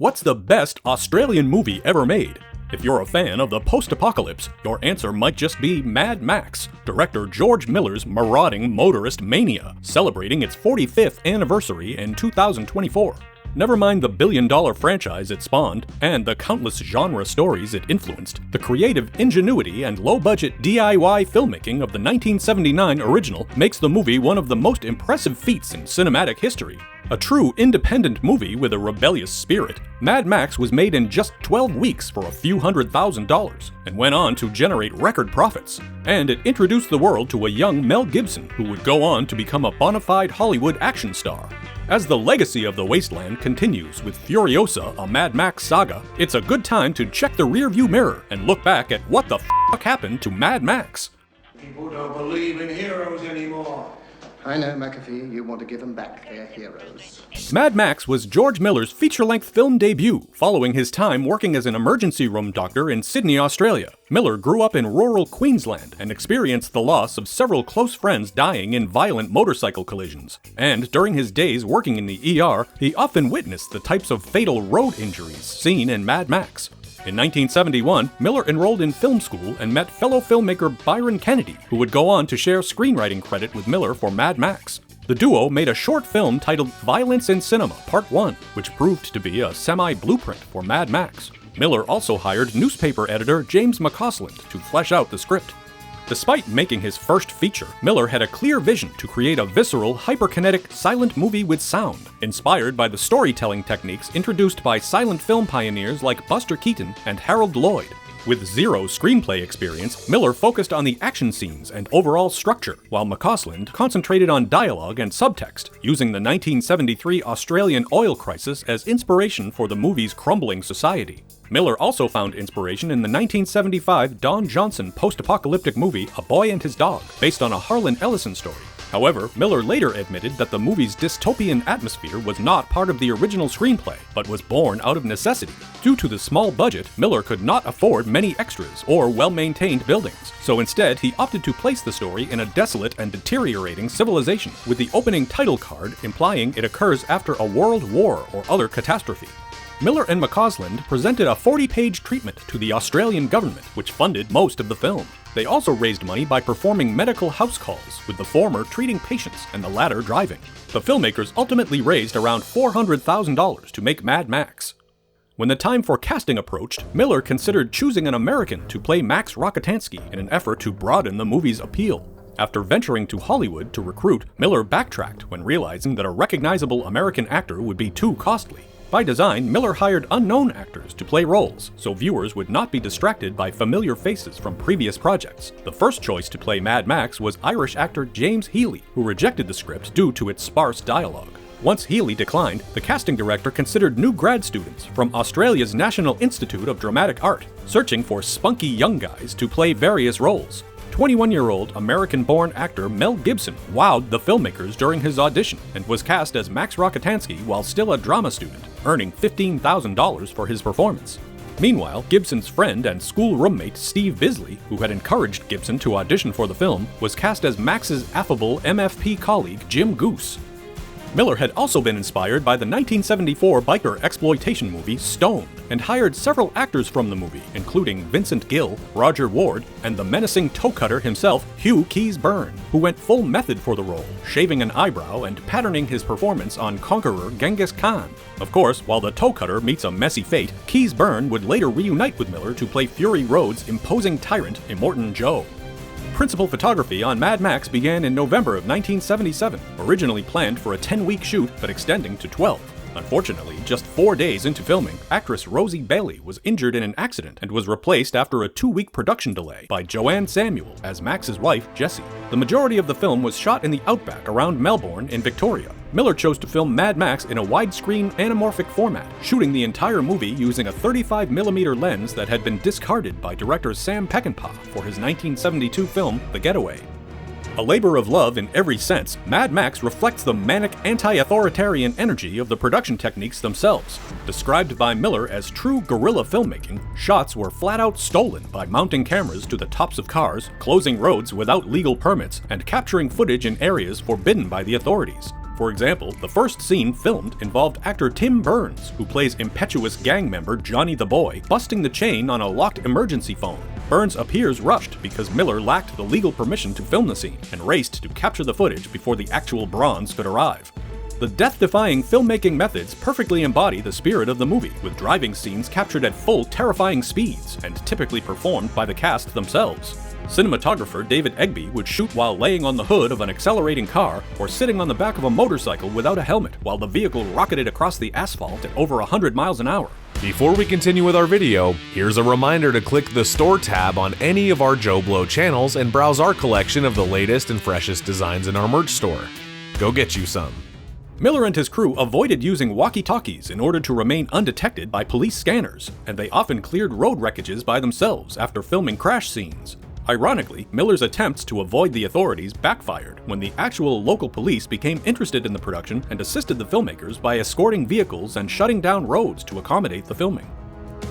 What's the best Australian movie ever made? If you're a fan of the post-apocalypse, your answer might just be Mad Max, director George Miller's marauding motorist mania, celebrating its 45th anniversary in 2024. Never mind the billion-dollar franchise it spawned, and the countless genre stories it influenced, the creative ingenuity and low-budget DIY filmmaking of the 1979 original makes the movie one of the most impressive feats in cinematic history. A true independent movie with a rebellious spirit, Mad Max was made in just 12 weeks for a few $100,000 and went on to generate record profits. And it introduced the world to a young Mel Gibson who would go on to become a bona fide Hollywood action star. As the legacy of the wasteland continues with Furiosa, a Mad Max Saga, it's a good time to check the rearview mirror and look back at what the f*** happened to Mad Max. People don't believe in heroes anymore. I know, McAfee, you want to give them back their heroes. Mad Max was George Miller's feature-length film debut, following his time working as an emergency room doctor in Sydney, Australia. Miller grew up in rural Queensland and experienced the loss of several close friends dying in violent motorcycle collisions. And during his days working in the ER, he often witnessed the types of fatal road injuries seen in Mad Max. In 1971, Miller enrolled in film school and met fellow filmmaker Byron Kennedy, who would go on to share screenwriting credit with Miller for Mad Max. The duo made a short film titled Violence in Cinema Part 1, which proved to be a semi-blueprint for Mad Max. Miller also hired newspaper editor James McCausland to flesh out the script. Despite making his first feature, Miller had a clear vision to create a visceral, hyperkinetic, silent movie with sound, inspired by the storytelling techniques introduced by silent film pioneers like Buster Keaton and Harold Lloyd. With zero screenplay experience, Miller focused on the action scenes and overall structure, while McCausland concentrated on dialogue and subtext, using the 1973 Australian oil crisis as inspiration for the movie's crumbling society. Miller also found inspiration in the 1975 Don Johnson post-apocalyptic movie A Boy and His Dog, based on a Harlan Ellison story. However, Miller later admitted that the movie's dystopian atmosphere was not part of the original screenplay, but was born out of necessity. Due to the small budget, Miller could not afford many extras or well-maintained buildings, so instead he opted to place the story in a desolate and deteriorating civilization, with the opening title card implying it occurs after a world war or other catastrophe. Miller and McCausland presented a 40-page treatment to the Australian government, which funded most of the film. They also raised money by performing medical house calls, with the former treating patients and the latter driving. The filmmakers ultimately raised around $400,000 to make Mad Max. When the time for casting approached, Miller considered choosing an American to play Max Rocketansky in an effort to broaden the movie's appeal. After venturing to Hollywood to recruit, Miller backtracked when realizing that a recognizable American actor would be too costly. By design, Miller hired unknown actors to play roles, so viewers would not be distracted by familiar faces from previous projects. The first choice to play Mad Max was Irish actor James Healy, who rejected the script due to its sparse dialogue. Once Healy declined, the casting director considered new grad students from Australia's National Institute of Dramatic Art, searching for spunky young guys to play various roles. 21-year-old American-born actor Mel Gibson wowed the filmmakers during his audition and was cast as Max Rocketansky while still a drama student, earning $15,000 for his performance. Meanwhile, Gibson's friend and school roommate Steve Bisley, who had encouraged Gibson to audition for the film, was cast as Max's affable MFP colleague Jim Goose. Miller had also been inspired by the 1974 biker exploitation movie Stoned, and hired several actors from the movie, including Vincent Gill, Roger Ward, and the menacing toe cutter himself, Hugh Keys-Byrne, who went full method for the role, shaving an eyebrow and patterning his performance on conqueror Genghis Khan. Of course, while the toe cutter meets a messy fate, Keys-Byrne would later reunite with Miller to play Fury Road's imposing tyrant, Immortan Joe. Principal photography on Mad Max began in November of 1977, originally planned for a 10-week shoot but extending to 12. Unfortunately, just 4 days into filming, actress Rosie Bailey was injured in an accident and was replaced after a 2-week production delay by Joanne Samuel as Max's wife, Jessie. The majority of the film was shot in the outback around Melbourne in Victoria. Miller chose to film Mad Max in a widescreen anamorphic format, shooting the entire movie using a 35mm lens that had been discarded by director Sam Peckinpah for his 1972 film The Getaway. A labor of love in every sense, Mad Max reflects the manic, anti-authoritarian energy of the production techniques themselves. Described by Miller as true guerrilla filmmaking, shots were flat-out stolen by mounting cameras to the tops of cars, closing roads without legal permits, and capturing footage in areas forbidden by the authorities. For example, the first scene filmed involved actor Tim Burns, who plays impetuous gang member Johnny the Boy, busting the chain on a locked emergency phone. Burns appears rushed because Miller lacked the legal permission to film the scene and raced to capture the footage before the actual bronze could arrive. The death-defying filmmaking methods perfectly embody the spirit of the movie, with driving scenes captured at full, terrifying speeds and typically performed by the cast themselves. Cinematographer David Egby would shoot while laying on the hood of an accelerating car or sitting on the back of a motorcycle without a helmet while the vehicle rocketed across the asphalt at over 100 miles an hour. Before we continue with our video, here's a reminder to click the Store tab on any of our JoBlo channels and browse our collection of the latest and freshest designs in our merch store. Go get you some. Miller and his crew avoided using walkie-talkies in order to remain undetected by police scanners, and they often cleared road wreckages by themselves after filming crash scenes. Ironically, Miller's attempts to avoid the authorities backfired when the actual local police became interested in the production and assisted the filmmakers by escorting vehicles and shutting down roads to accommodate the filming.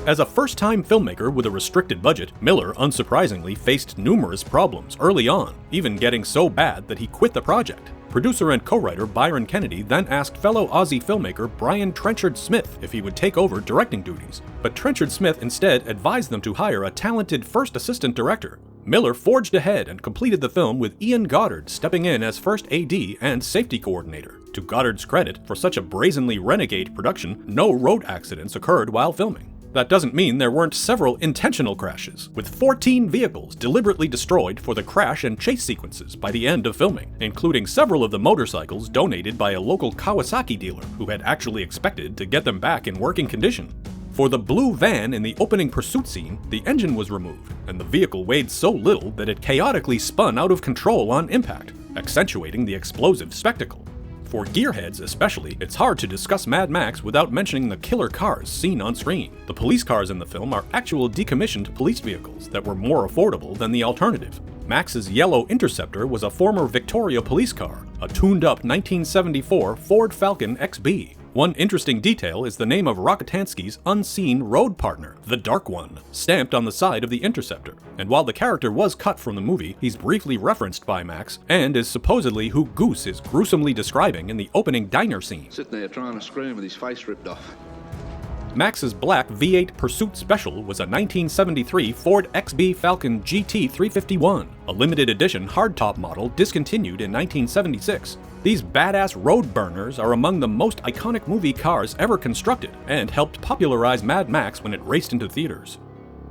As a first-time filmmaker with a restricted budget, Miller, unsurprisingly, faced numerous problems early on, even getting so bad that he quit the project. Producer and co-writer Byron Kennedy then asked fellow Aussie filmmaker Brian Trenchard Smith if he would take over directing duties, but Trenchard Smith instead advised them to hire a talented first assistant director. Miller forged ahead and completed the film with Ian Goddard stepping in as first AD and safety coordinator. To Goddard's credit, for such a brazenly renegade production, no road accidents occurred while filming. That doesn't mean there weren't several intentional crashes, with 14 vehicles deliberately destroyed for the crash and chase sequences by the end of filming, including several of the motorcycles donated by a local Kawasaki dealer who had actually expected to get them back in working condition. For the blue van in the opening pursuit scene, the engine was removed, and the vehicle weighed so little that it chaotically spun out of control on impact, accentuating the explosive spectacle. For gearheads especially, it's hard to discuss Mad Max without mentioning the killer cars seen on screen. The police cars in the film are actual decommissioned police vehicles that were more affordable than the alternative. Max's yellow Interceptor was a former Victoria police car, a tuned-up 1974 Ford Falcon XB. One interesting detail is the name of Rocketansky's unseen road partner, the Dark One, stamped on the side of the Interceptor. And while the character was cut from the movie, he's briefly referenced by Max, and is supposedly who Goose is gruesomely describing in the opening diner scene. Sitting there trying to scream with his face ripped off. Max's black V8 Pursuit Special was a 1973 Ford XB Falcon GT 351, a limited edition hardtop model discontinued in 1976. These badass road burners are among the most iconic movie cars ever constructed and helped popularize Mad Max when it raced into theaters.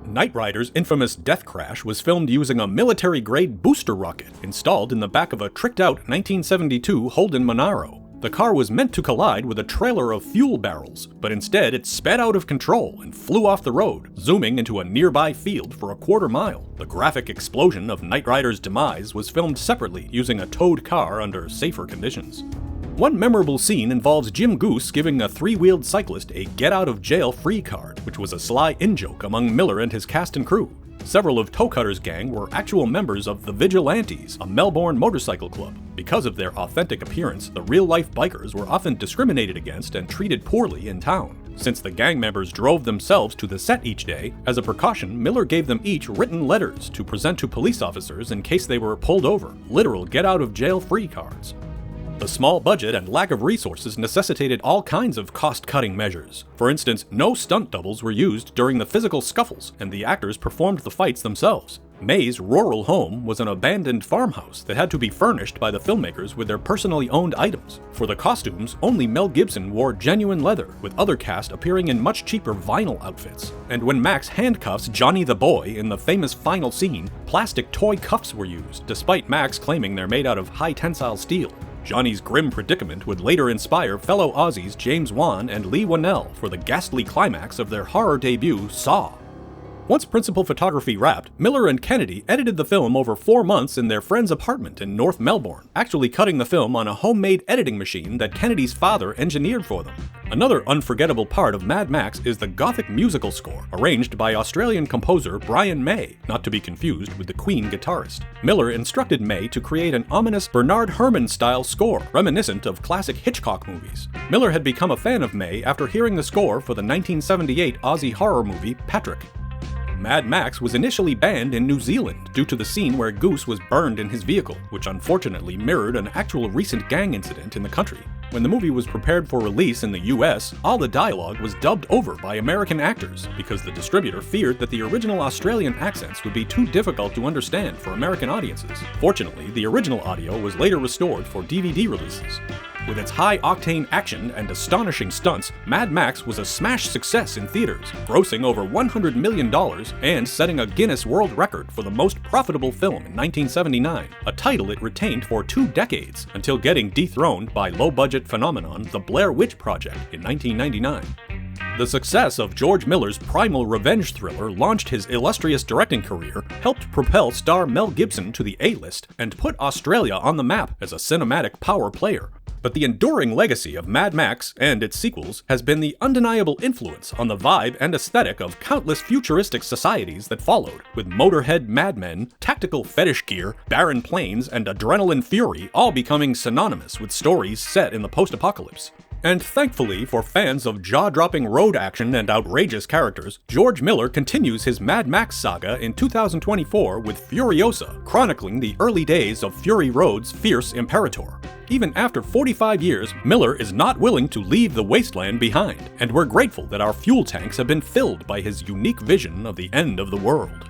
Knight Rider's infamous death crash was filmed using a military-grade booster rocket installed in the back of a tricked-out 1972 Holden Monaro. The car was meant to collide with a trailer of fuel barrels, but instead it sped out of control and flew off the road, zooming into a nearby field for a quarter mile. The graphic explosion of Knight Rider's demise was filmed separately using a towed car under safer conditions. One memorable scene involves Jim Goose giving a three-wheeled cyclist a get-out-of-jail-free card, which was a sly in-joke among Miller and his cast and crew. Several of Toe Cutter's gang were actual members of the Vigilantes, a Melbourne motorcycle club. Because of their authentic appearance, the real-life bikers were often discriminated against and treated poorly in town. Since the gang members drove themselves to the set each day, as a precaution, Miller gave them each written letters to present to police officers in case they were pulled over, literal get-out-of-jail-free cards. The small budget and lack of resources necessitated all kinds of cost-cutting measures. For instance, no stunt doubles were used during the physical scuffles, and the actors performed the fights themselves. May's rural home was an abandoned farmhouse that had to be furnished by the filmmakers with their personally owned items. For the costumes, only Mel Gibson wore genuine leather, with other cast appearing in much cheaper vinyl outfits. And when Max handcuffs Johnny the Boy in the famous final scene, plastic toy cuffs were used, despite Max claiming they're made out of high-tensile steel. Johnny's grim predicament would later inspire fellow Aussies James Wan and Lee Whannell for the ghastly climax of their horror debut, Saw. Once principal photography wrapped, Miller and Kennedy edited the film over 4 months in their friend's apartment in North Melbourne, actually cutting the film on a homemade editing machine that Kennedy's father engineered for them. Another unforgettable part of Mad Max is the gothic musical score, arranged by Australian composer Brian May, not to be confused with the Queen guitarist. Miller instructed May to create an ominous Bernard Herrmann-style score, reminiscent of classic Hitchcock movies. Miller had become a fan of May after hearing the score for the 1978 Aussie horror movie Patrick. Mad Max was initially banned in New Zealand due to the scene where Goose was burned in his vehicle, which unfortunately mirrored an actual recent gang incident in the country. When the movie was prepared for release in the US, all the dialogue was dubbed over by American actors because the distributor feared that the original Australian accents would be too difficult to understand for American audiences. Fortunately, the original audio was later restored for DVD releases. With its high-octane action and astonishing stunts, Mad Max was a smash success in theaters, grossing over $100 million and setting a Guinness World Record for the most profitable film in 1979, a title it retained for 2 decades, until getting dethroned by low-budget phenomenon The Blair Witch Project in 1999. The success of George Miller's primal revenge thriller launched his illustrious directing career, helped propel star Mel Gibson to the A-list, and put Australia on the map as a cinematic power player. But the enduring legacy of Mad Max and its sequels has been the undeniable influence on the vibe and aesthetic of countless futuristic societies that followed, with motorhead madmen, tactical fetish gear, barren plains, and adrenaline fury all becoming synonymous with stories set in the post-apocalypse. And thankfully for fans of jaw-dropping road action and outrageous characters, George Miller continues his Mad Max saga in 2024 with Furiosa, chronicling the early days of Fury Road's fierce imperator. Even after 45 years, Miller is not willing to leave the wasteland behind, and we're grateful that our fuel tanks have been filled by his unique vision of the end of the world.